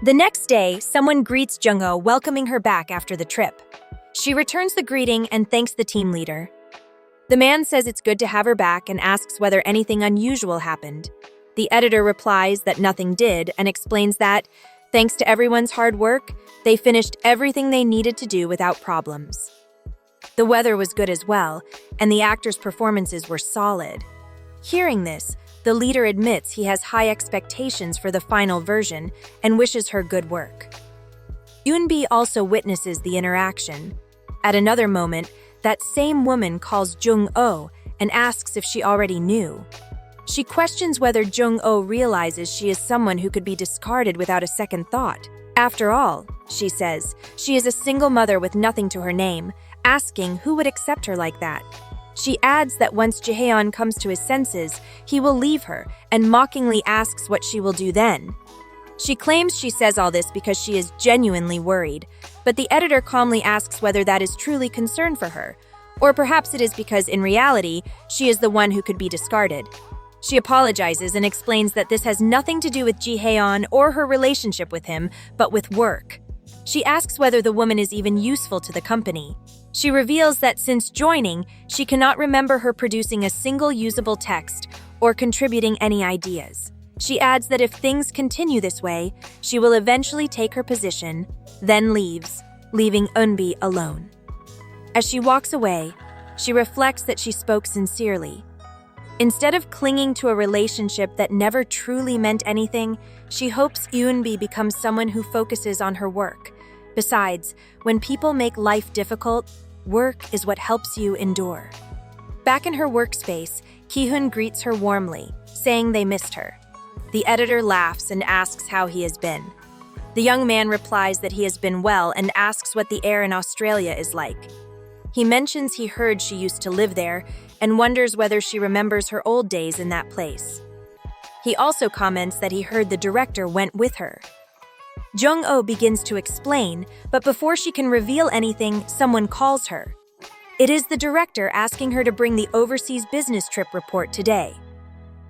The next day, someone greets Jung-oh, welcoming her back after the trip. She returns the greeting and thanks the team leader. The man says it's good to have her back and asks whether anything unusual happened. The editor replies that nothing did and explains that, thanks to everyone's hard work, they finished everything they needed to do without problems. The weather was good as well, and the actors' performances were solid. Hearing this, the leader admits he has high expectations for the final version and wishes her good work. Eunbi also witnesses the interaction. At another moment, that same woman calls Jung-oh and asks if she already knew. She questions whether Jung-oh realizes she is someone who could be discarded without a second thought. After all, she says, she is a single mother with nothing to her name, asking who would accept her like that. She adds that once Jaehyun comes to his senses, he will leave her and mockingly asks what she will do then. She claims she says all this because she is genuinely worried, but the editor calmly asks whether that is truly concern for her, or perhaps it is because in reality, she is the one who could be discarded. She apologizes and explains that this has nothing to do with Jaehyun or her relationship with him, but with work. She asks whether the woman is even useful to the company. She reveals that since joining, she cannot remember her producing a single usable text or contributing any ideas. She adds that if things continue this way, she will eventually take her position, then leaves, leaving Eunbi alone. As she walks away, she reflects that she spoke sincerely. Instead of clinging to a relationship that never truly meant anything, she hopes Eunbi becomes someone who focuses on her work. Besides, when people make life difficult, work is what helps you endure. Back in her workspace, Ki-hun greets her warmly, saying they missed her. The editor laughs and asks how he has been. The young man replies that he has been well and asks what the air in Australia is like. He mentions he heard she used to live there and wonders whether she remembers her old days in that place. He also comments that he heard the director went with her. Jung-oh begins to explain, but before she can reveal anything, someone calls her. It is the director asking her to bring the overseas business trip report today.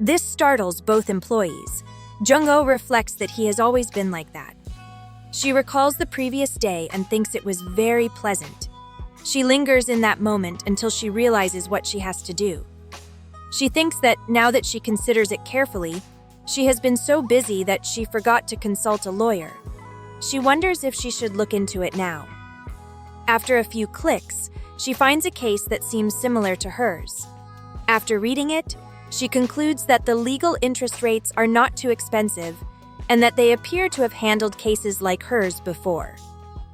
This startles both employees. Jung-oh reflects that he has always been like that. She recalls the previous day and thinks it was very pleasant. She lingers in that moment until she realizes what she has to do. She thinks that now that she considers it carefully, she has been so busy that she forgot to consult a lawyer. She wonders if she should look into it now. After a few clicks, she finds a case that seems similar to hers. After reading it, she concludes that the legal interest rates are not too expensive and that they appear to have handled cases like hers before.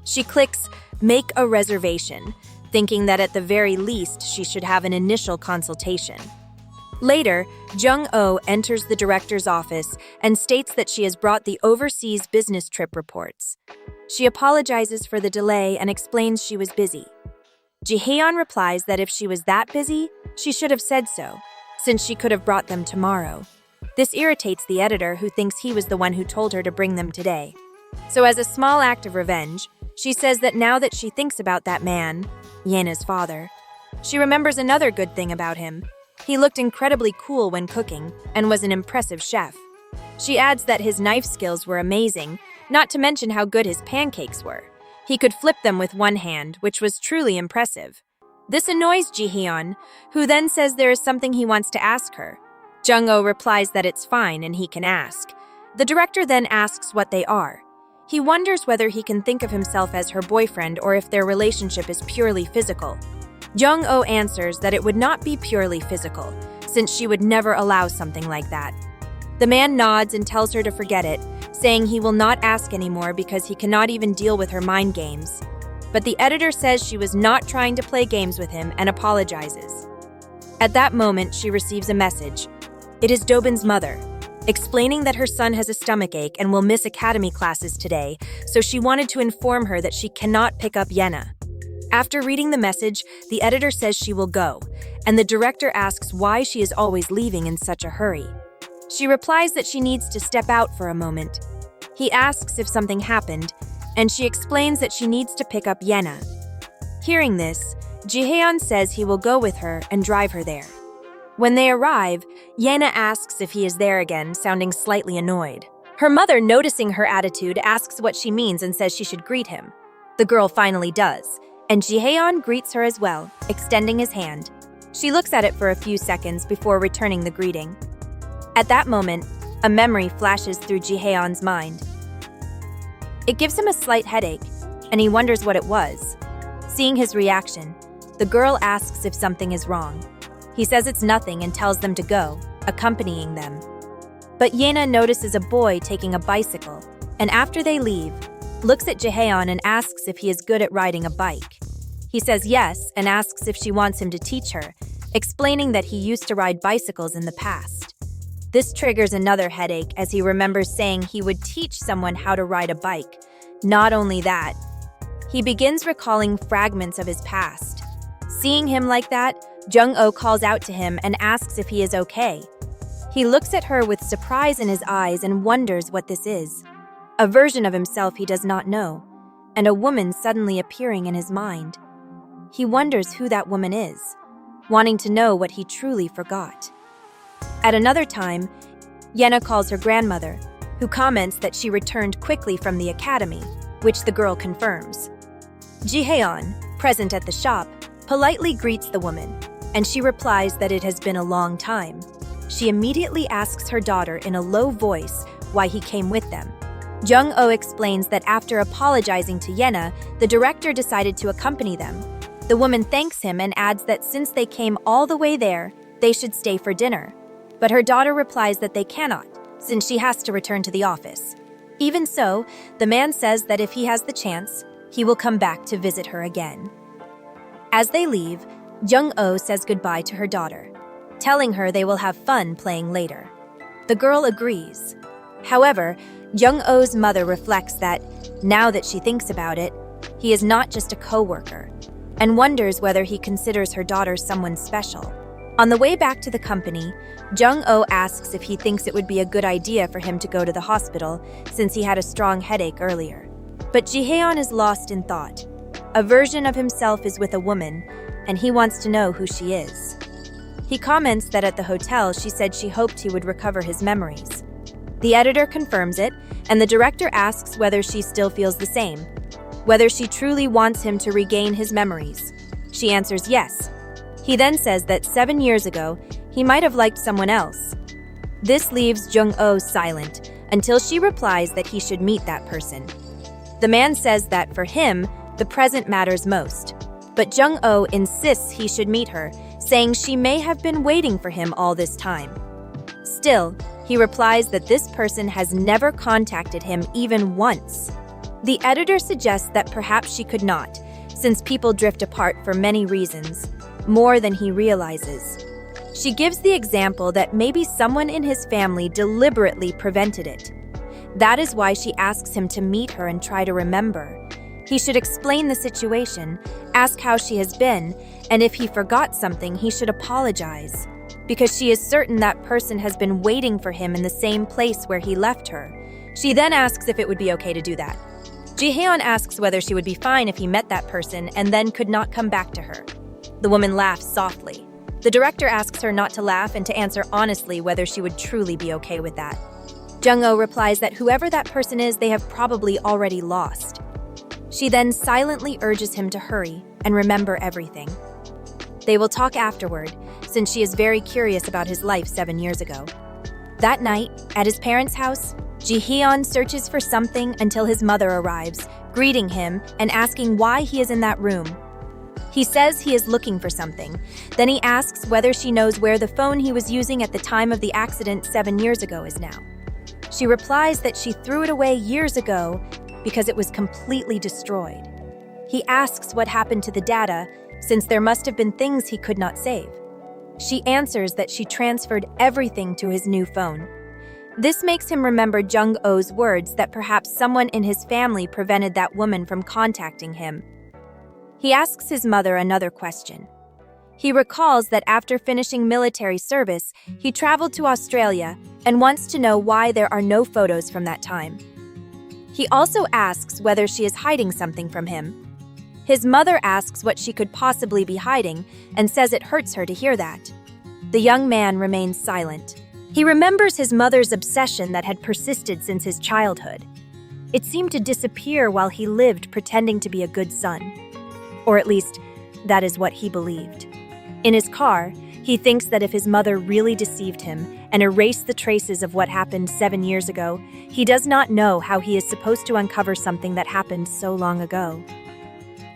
She clicks "Make a reservation," thinking that at the very least she should have an initial consultation. Later, Jung-oh enters the director's office and states that she has brought the overseas business trip reports. She apologizes for the delay and explains she was busy. Jaehyun replies that if she was that busy, she should have said so, since she could have brought them tomorrow. This irritates the editor, who thinks he was the one who told her to bring them today. So as a small act of revenge, she says that now that she thinks about that man, Yena's father, she remembers another good thing about him. He looked incredibly cool when cooking and was an impressive chef. She adds that his knife skills were amazing, not to mention how good his pancakes were. He could flip them with one hand, which was truly impressive. This annoys Jaehyun, who then says there is something he wants to ask her. Jung-oh replies that it's fine and he can ask. The director then asks what they are. He wonders whether he can think of himself as her boyfriend or if their relationship is purely physical. Jung-oh answers that it would not be purely physical, since she would never allow something like that. The man nods and tells her to forget it, saying he will not ask anymore because he cannot even deal with her mind games. But the editor says she was not trying to play games with him and apologizes. At that moment, she receives a message. It is Dobin's mother, explaining that her son has a stomachache and will miss academy classes today, so she wanted to inform her that she cannot pick up Yena. After reading the message, the editor says she will go, and the director asks why she is always leaving in such a hurry. She replies that she needs to step out for a moment. He asks if something happened, and she explains that she needs to pick up Yena. Hearing this, Jaehyun says he will go with her and drive her there. When they arrive, Yena asks if he is there again, sounding slightly annoyed. Her mother, noticing her attitude, asks what she means and says she should greet him. The girl finally does, and Jihaeon greets her as well, extending his hand. She looks at it for a few seconds before returning the greeting. At that moment, a memory flashes through Jihaeon's mind. It gives him a slight headache, and he wonders what it was. Seeing his reaction, the girl asks if something is wrong. He says it's nothing and tells them to go, accompanying them. But Yena notices a boy taking a bicycle, and after they leave, looks at Jihaeon and asks if he is good at riding a bike. He says yes and asks if she wants him to teach her, explaining that he used to ride bicycles in the past. This triggers another headache as he remembers saying he would teach someone how to ride a bike. Not only that, he begins recalling fragments of his past. Seeing him like that, Jung-oh calls out to him and asks if he is okay. He looks at her with surprise in his eyes and wonders what this is. A version of himself he does not know, and a woman suddenly appearing in his mind. He wonders who that woman is, wanting to know what he truly forgot. At another time, Yena calls her grandmother, who comments that she returned quickly from the academy, which the girl confirms. Jihaeon, present at the shop, politely greets the woman, and she replies that it has been a long time. She immediately asks her daughter in a low voice why he came with them. Jung-oh explains that after apologizing to Yena, the director decided to accompany them. The woman thanks him and adds that since they came all the way there, they should stay for dinner. But her daughter replies that they cannot, since she has to return to the office. Even so, the man says that if he has the chance, he will come back to visit her again. As they leave, Jung-oh says goodbye to her daughter, telling her they will have fun playing later. The girl agrees. However, Jung-oh's mother reflects that, now that she thinks about it, he is not just a co-worker, and wonders whether he considers her daughter someone special. On the way back to the company, Jung-oh asks if he thinks it would be a good idea for him to go to the hospital since he had a strong headache earlier. But Jihaeon is lost in thought. A version of himself is with a woman, and he wants to know who she is. He comments that at the hotel she said she hoped he would recover his memories. The editor confirms it, and the director asks whether she still feels the same, whether she truly wants him to regain his memories. She answers yes. He then says that 7 years ago, he might have liked someone else. This leaves Jung-oh silent until she replies that he should meet that person. The man says that for him, the present matters most, but Jung-oh insists he should meet her, saying she may have been waiting for him all this time. Still, he replies that this person has never contacted him even once. The editor suggests that perhaps she could not, since people drift apart for many reasons, more than he realizes. She gives the example that maybe someone in his family deliberately prevented it. That is why she asks him to meet her and try to remember. He should explain the situation, ask how she has been, and if he forgot something, he should apologize, because she is certain that person has been waiting for him in the same place where he left her. She then asks if it would be okay to do that. Jihaeon asks whether she would be fine if he met that person and then could not come back to her. The woman laughs softly. The director asks her not to laugh and to answer honestly whether she would truly be okay with that. Jung-oh replies that whoever that person is, they have probably already lost. She then silently urges him to hurry and remember everything. They will talk afterward, since she is very curious about his life 7 years ago. That night, at his parents' house, Jihaeon searches for something until his mother arrives, greeting him and asking why he is in that room. He says he is looking for something. Then he asks whether she knows where the phone he was using at the time of the accident 7 years ago is now. She replies that she threw it away years ago because it was completely destroyed. He asks what happened to the data, since there must have been things he could not save. She answers that she transferred everything to his new phone. This makes him remember Jung-oh's words that perhaps someone in his family prevented that woman from contacting him. He asks his mother another question. He recalls that after finishing military service, he traveled to Australia and wants to know why there are no photos from that time. He also asks whether she is hiding something from him. His mother asks what she could possibly be hiding and says it hurts her to hear that. The young man remains silent. He remembers his mother's obsession that had persisted since his childhood. It seemed to disappear while he lived pretending to be a good son. Or at least, that is what he believed. In his car, he thinks that if his mother really deceived him and erased the traces of what happened 7 years ago, he does not know how he is supposed to uncover something that happened so long ago.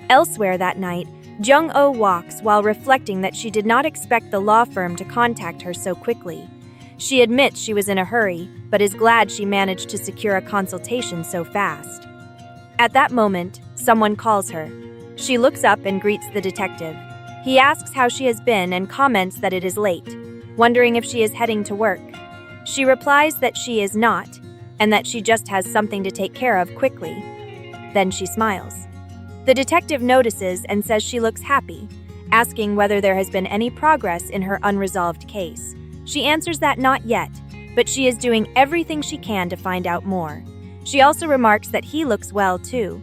Elsewhere that night, Jung-oh walks while reflecting that she did not expect the law firm to contact her so quickly. She admits she was in a hurry, but is glad she managed to secure a consultation so fast. At that moment, someone calls her. She looks up and greets the detective. He asks how she has been and comments that it is late, wondering if she is heading to work. She replies that she is not, and that she just has something to take care of quickly. Then she smiles. The detective notices and says she looks happy, asking whether there has been any progress in her unresolved case. She answers that not yet, but she is doing everything she can to find out more. She also remarks that he looks well too.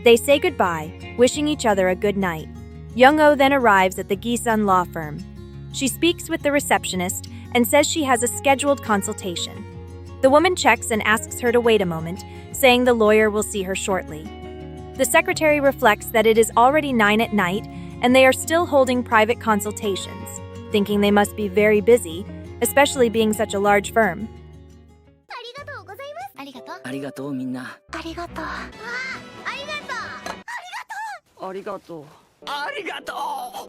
They say goodbye, wishing each other a good night. Jung-oh then arrives at the Gisun law firm. She speaks with the receptionist and says she has a scheduled consultation. The woman checks and asks her to wait a moment, saying the lawyer will see her shortly. The secretary reflects that it is already 9 at night and they are still holding private consultations, thinking they must be very busy, especially being such a large firm. ありがとう。ありがとうみんな。ありがとう。ありがとう。ありがとう。ありがとう。ありがとう。ありがとう。あ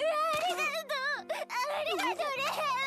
りがとうね。